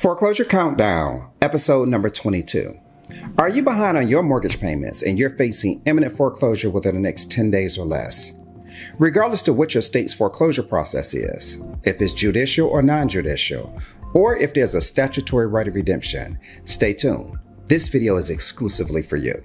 Foreclosure Countdown, episode number 22. Are you behind on your mortgage payments and you're facing imminent foreclosure within the next 10 days or less? Regardless to what your state's foreclosure process is, if it's judicial or non-judicial, or if there's a statutory right of redemption, stay tuned. This video is exclusively for you.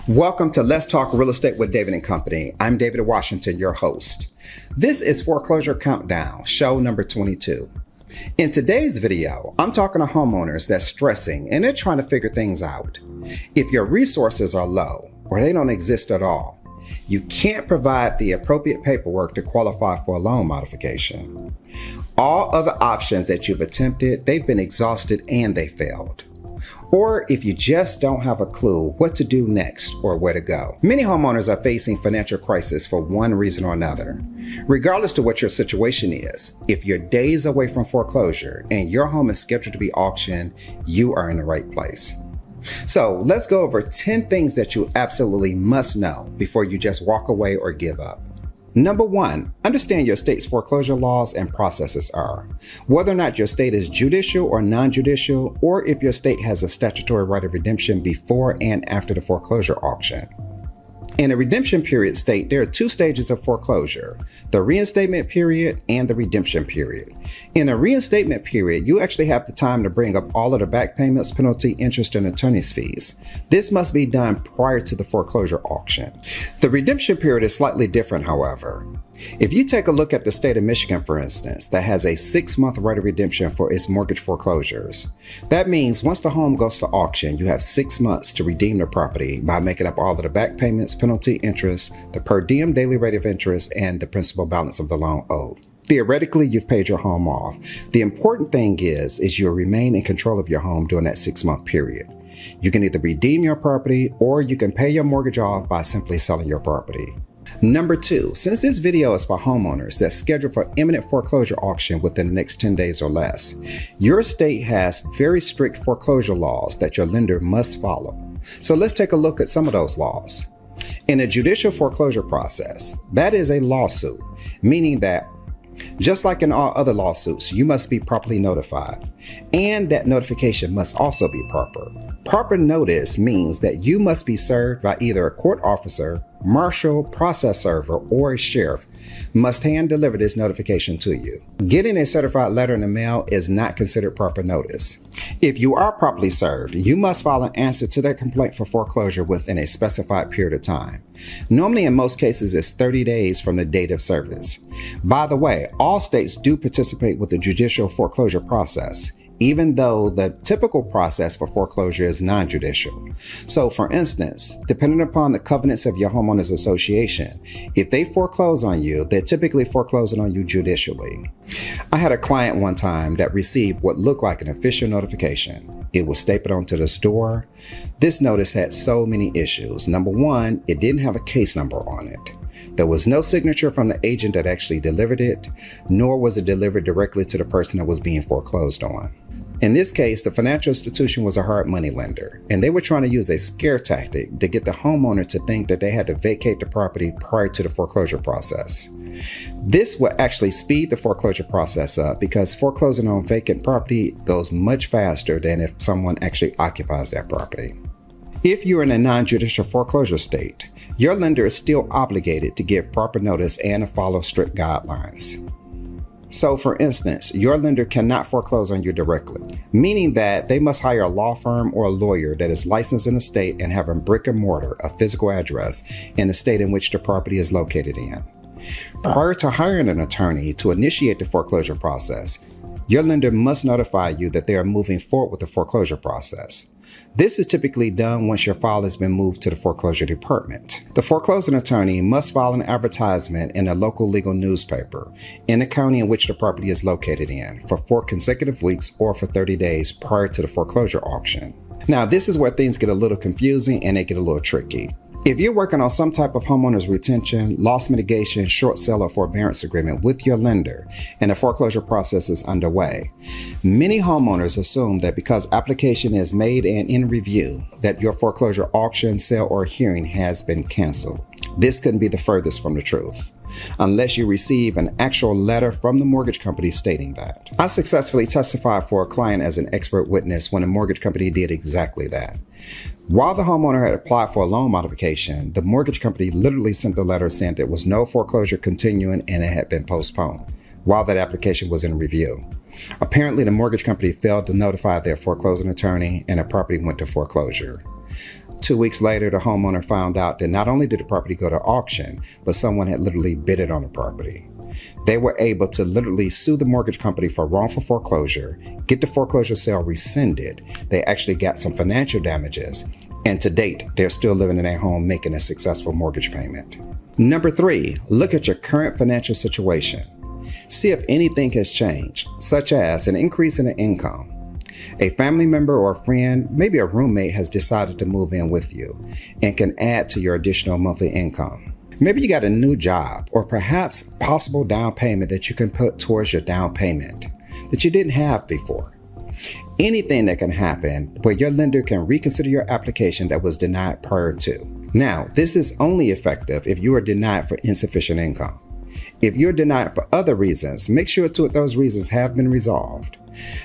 Welcome to Let's Talk Real Estate with David & Company. I'm David Washington, your host. This is Foreclosure Countdown, show number 22. In today's video, I'm talking to homeowners that's stressing and they're trying to figure things out. If your resources are low or they don't exist at all, you can't provide the appropriate paperwork to qualify for a loan modification. All other options that you've attempted, they've been exhausted and they failed. Or if you just don't have a clue what to do next or where to go. Many homeowners are facing financial crisis for one reason or another. Regardless to what your situation is, if you're days away from foreclosure and your home is scheduled to be auctioned, you are in the right place. So let's go over 10 things that you absolutely must know before you just walk away or give up. Number 1, understand your state's foreclosure laws and processes are, whether or not your state is judicial or non-judicial, or if your state has a statutory right of redemption before and after the foreclosure auction. In a redemption period state, there are 2 stages of foreclosure, the reinstatement period and the redemption period. In a reinstatement period, you actually have the time to bring up all of the back payments, penalty, interest, and attorney's fees. This must be done prior to the foreclosure auction. The redemption period is slightly different, however. If you take a look at the state of Michigan, for instance, that has a 6-month right of redemption for its mortgage foreclosures. That means once the home goes to auction, you have 6 months to redeem the property by making up all of the back payments, penalty, interest, the per diem daily rate of interest, and the principal balance of the loan owed. Theoretically, you've paid your home off. The important thing is you'll remain in control of your home during that 6-month period. You can either redeem your property or you can pay your mortgage off by simply selling your property. Number 2, since this video is for homeowners that's scheduled for imminent foreclosure auction within the next 10 days or less, your state has very strict foreclosure laws that your lender must follow. So let's take a look at some of those laws. In a judicial foreclosure process, that is a lawsuit, meaning that just like in all other lawsuits, you must be properly notified, and that notification must also be proper. Proper notice means that you must be served by either a court officer, marshal, process server, or a sheriff must hand deliver this notification to you. Getting a certified letter in the mail is not considered proper notice. If you are properly served, you must file an answer to their complaint for foreclosure within a specified period of time. Normally, in most cases, it's 30 days from the date of service. By the way, all states do participate with the judicial foreclosure process, even though the typical process for foreclosure is non-judicial. So for instance, depending upon the covenants of your homeowners association, if they foreclose on you, they're typically foreclosing on you judicially. I had a client one time that received what looked like an official notification. It was stapled onto this door. This notice had so many issues. Number 1, it didn't have a case number on it. There was no signature from the agent that actually delivered it, nor was it delivered directly to the person that was being foreclosed on. In this case, the financial institution was a hard money lender, and they were trying to use a scare tactic to get the homeowner to think that they had to vacate the property prior to the foreclosure process. This will actually speed the foreclosure process up because foreclosing on vacant property goes much faster than if someone actually occupies that property. If you're in a non-judicial foreclosure state, your lender is still obligated to give proper notice and to follow strict guidelines. So for instance, your lender cannot foreclose on you directly, meaning that they must hire a law firm or a lawyer that is licensed in the state and have a brick and mortar, a physical address in the state in which the property is located in. Prior to hiring an attorney to initiate the foreclosure process, your lender must notify you that they are moving forward with the foreclosure process. This is typically done once your file has been moved to the foreclosure department. The foreclosing attorney must file an advertisement in a local legal newspaper in the county in which the property is located in for 4 consecutive weeks or for 30 days prior to the foreclosure auction. Now, this is where things get a little confusing and they get a little tricky. If you're working on some type of homeowner's retention, loss mitigation, short sale, or forbearance agreement with your lender and the foreclosure process is underway, many homeowners assume that because application is made and in review, that your foreclosure auction, sale, or hearing has been canceled. This couldn't be the furthest from the truth, unless you receive an actual letter from the mortgage company stating that. I successfully testified for a client as an expert witness when a mortgage company did exactly that. While the homeowner had applied for a loan modification, the mortgage company literally sent a letter saying there was no foreclosure continuing and it had been postponed while that application was in review. Apparently, the mortgage company failed to notify their foreclosing attorney and the property went to foreclosure. 2 weeks later, the homeowner found out that not only did the property go to auction, but someone had literally bidded on the property. They were able to literally sue the mortgage company for wrongful foreclosure, get the foreclosure sale rescinded. They actually got some financial damages, and to date, they're still living in their home making a successful mortgage payment. Number 3, look at your current financial situation. See if anything has changed, such as an increase in the income. A family member or a friend, maybe a roommate, has decided to move in with you and can add to your additional monthly income. Maybe you got a new job or perhaps possible down payment that you can put towards your down payment that you didn't have before. Anything that can happen where your lender can reconsider your application that was denied prior to. Now, this is only effective if you are denied for insufficient income. If you're denied for other reasons, make sure those reasons have been resolved.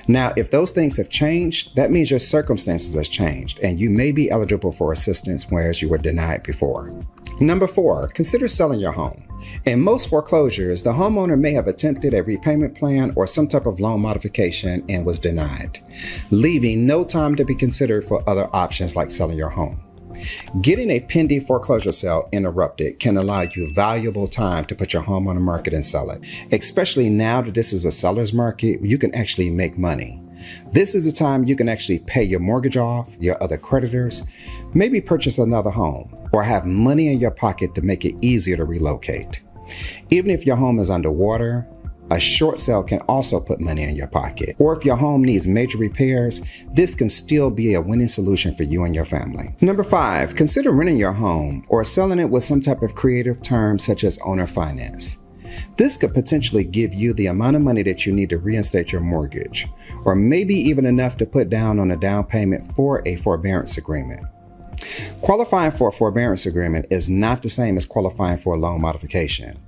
Now, if those things have changed, that means your circumstances has changed and you may be eligible for assistance whereas you were denied before. Number 4, consider selling your home. In most foreclosures, the homeowner may have attempted a repayment plan or some type of loan modification and was denied, leaving no time to be considered for other options like selling your home. Getting a pending foreclosure sale interrupted can allow you valuable time to put your home on the market and sell it. Especially now that this is a seller's market, you can actually make money. This is the time you can actually pay your mortgage off, your other creditors, maybe purchase another home, or have money in your pocket to make it easier to relocate. Even if your home is underwater, a short sale can also put money in your pocket. Or if your home needs major repairs, this can still be a winning solution for you and your family. Number 5, consider renting your home or selling it with some type of creative term such as owner finance. This could potentially give you the amount of money that you need to reinstate your mortgage, or maybe even enough to put down on a down payment for a forbearance agreement. Qualifying for a forbearance agreement is not the same as qualifying for a loan modification.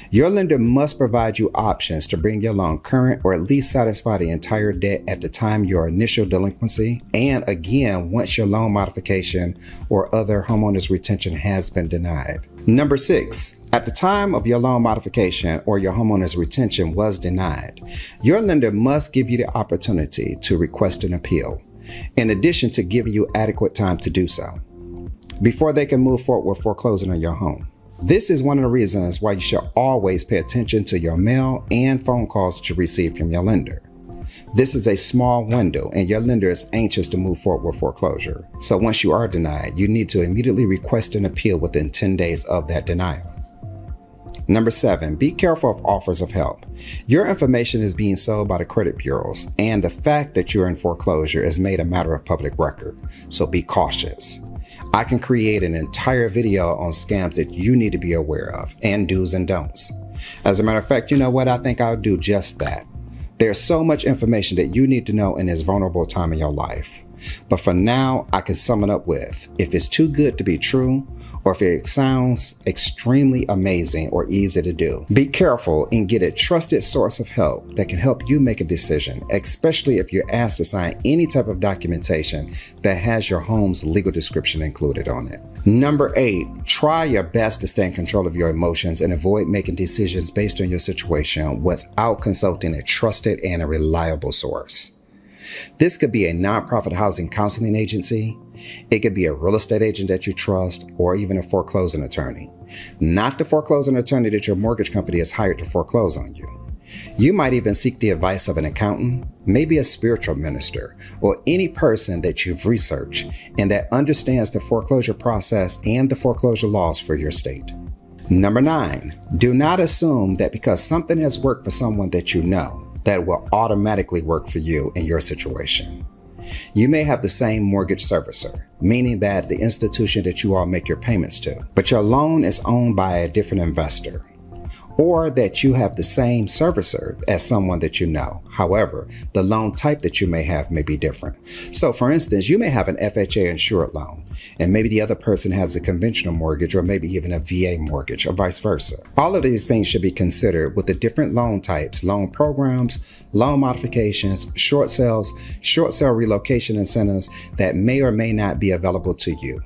Your lender must provide you options to bring your loan current or at least satisfy the entire debt at the time your initial delinquency, and again once your loan modification or other homeowner's retention has been denied. Number 6, at the time of your loan modification or your homeowner's retention was denied, your lender must give you the opportunity to request an appeal, in addition to giving you adequate time to do so, before they can move forward with foreclosing on your home. This is one of the reasons why you should always pay attention to your mail and phone calls that you receive from your lender. This is a small window and your lender is anxious to move forward with foreclosure. So once you are denied, you need to immediately request an appeal within 10 days of that denial. Number 7, be careful of offers of help. Your information is being sold by the credit bureaus, and the fact that you're in foreclosure is made a matter of public record, so be cautious. I can create an entire video on scams that you need to be aware of, and do's and don'ts. As a matter of fact, you know what? I think I'll do just that. There's so much information that you need to know in this vulnerable time in your life. But for now, I can sum it up with, if it's too good to be true, or if it sounds extremely amazing or easy to do, be careful and get a trusted source of help that can help you make a decision, especially if you're asked to sign any type of documentation that has your home's legal description included on it. Number 8, try your best to stay in control of your emotions and avoid making decisions based on your situation without consulting a trusted and a reliable source. This could be a nonprofit housing counseling agency. It could be a real estate agent that you trust, or even a foreclosing attorney. Not the foreclosing attorney that your mortgage company has hired to foreclose on you. You might even seek the advice of an accountant, maybe a spiritual minister, or any person that you've researched and that understands the foreclosure process and the foreclosure laws for your state. Number 9, do not assume that because something has worked for someone that you know, that will automatically work for you in your situation. You may have the same mortgage servicer, meaning that the institution that you all make your payments to, but your loan is owned by a different investor. Or that you have the same servicer as someone that you know. However, the loan type that you may have may be different. So for instance, you may have an FHA insured loan, and maybe the other person has a conventional mortgage or maybe even a VA mortgage or vice versa. All of these things should be considered with the different loan types, loan programs, loan modifications, short sale relocation incentives that may or may not be available to you.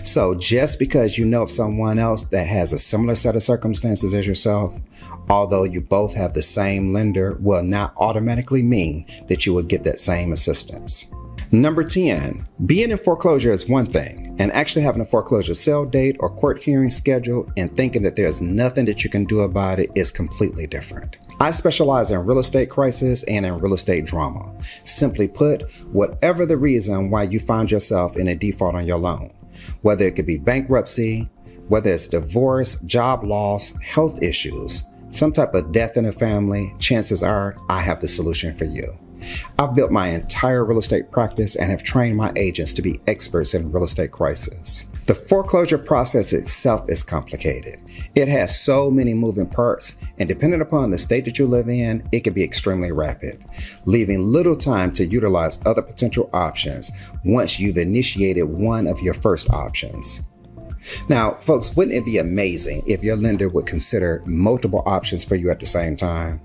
So just because you know of someone else that has a similar set of circumstances as yourself, although you both have the same lender, will not automatically mean that you will get that same assistance. Number 10, being in foreclosure is one thing, and actually having a foreclosure sale date or court hearing scheduled and thinking that there's nothing that you can do about it is completely different. I specialize in real estate crisis and in real estate drama. Simply put, whatever the reason why you find yourself in a default on your loan, whether it could be bankruptcy, whether it's divorce, job loss, health issues, some type of death in the family, chances are I have the solution for you. I've built my entire real estate practice and have trained my agents to be experts in real estate crisis. The foreclosure process itself is complicated. It has so many moving parts, and depending upon the state that you live in, it can be extremely rapid, leaving little time to utilize other potential options once you've initiated one of your first options. Now, folks, wouldn't it be amazing if your lender would consider multiple options for you at the same time?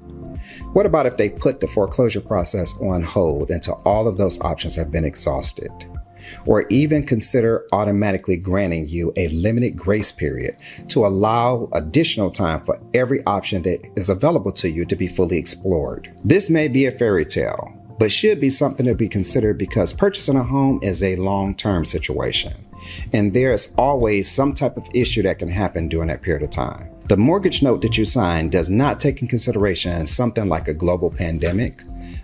What about if they put the foreclosure process on hold until all of those options have been exhausted? Or even consider automatically granting you a limited grace period to allow additional time for every option that is available to you to be fully explored. This may be a fairy tale, but should be something to be considered because purchasing a home is a long-term situation, and there's always some type of issue that can happen during that period of time. The mortgage note that you sign does not take in consideration something like a global pandemic,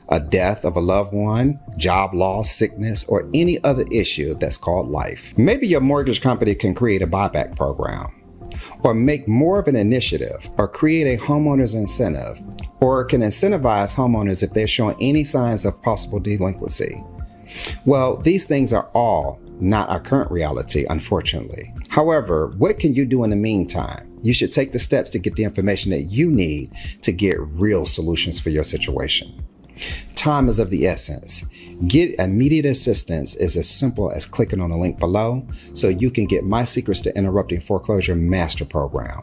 a death of a loved one, job loss, sickness, or any other issue that's called life. Maybe your mortgage company can create a buyback program, or make more of an initiative, or create a homeowner's incentive, or can incentivize homeowners if they're showing any signs of possible delinquency. Well, these things are all not our current reality, unfortunately. However, what can you do in the meantime? You should take the steps to get the information that you need to get real solutions for your situation. Time is of the essence. Get immediate assistance is as simple as clicking on the link below so you can get my Secrets to Interrupting Foreclosure Master Program.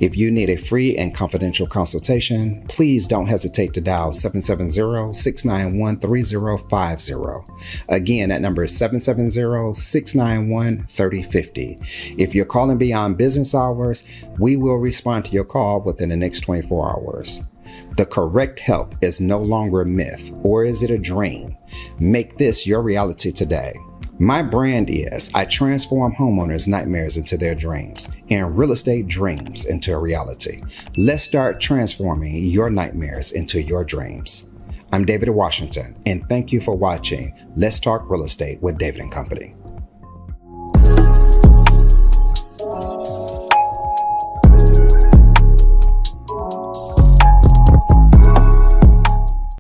If you need a free and confidential consultation, please don't hesitate to dial 770-691-3050. Again, that number is 770-691-3050. If you're calling beyond business hours, we will respond to your call within the next 24 hours. The correct help is no longer a myth, or is it a dream? Make this your reality today. My brand is I transform homeowners' nightmares into their dreams and real estate dreams into a reality. Let's start transforming your nightmares into your dreams. I'm David Washington, and thank you for watching Let's Talk Real Estate with David & Company.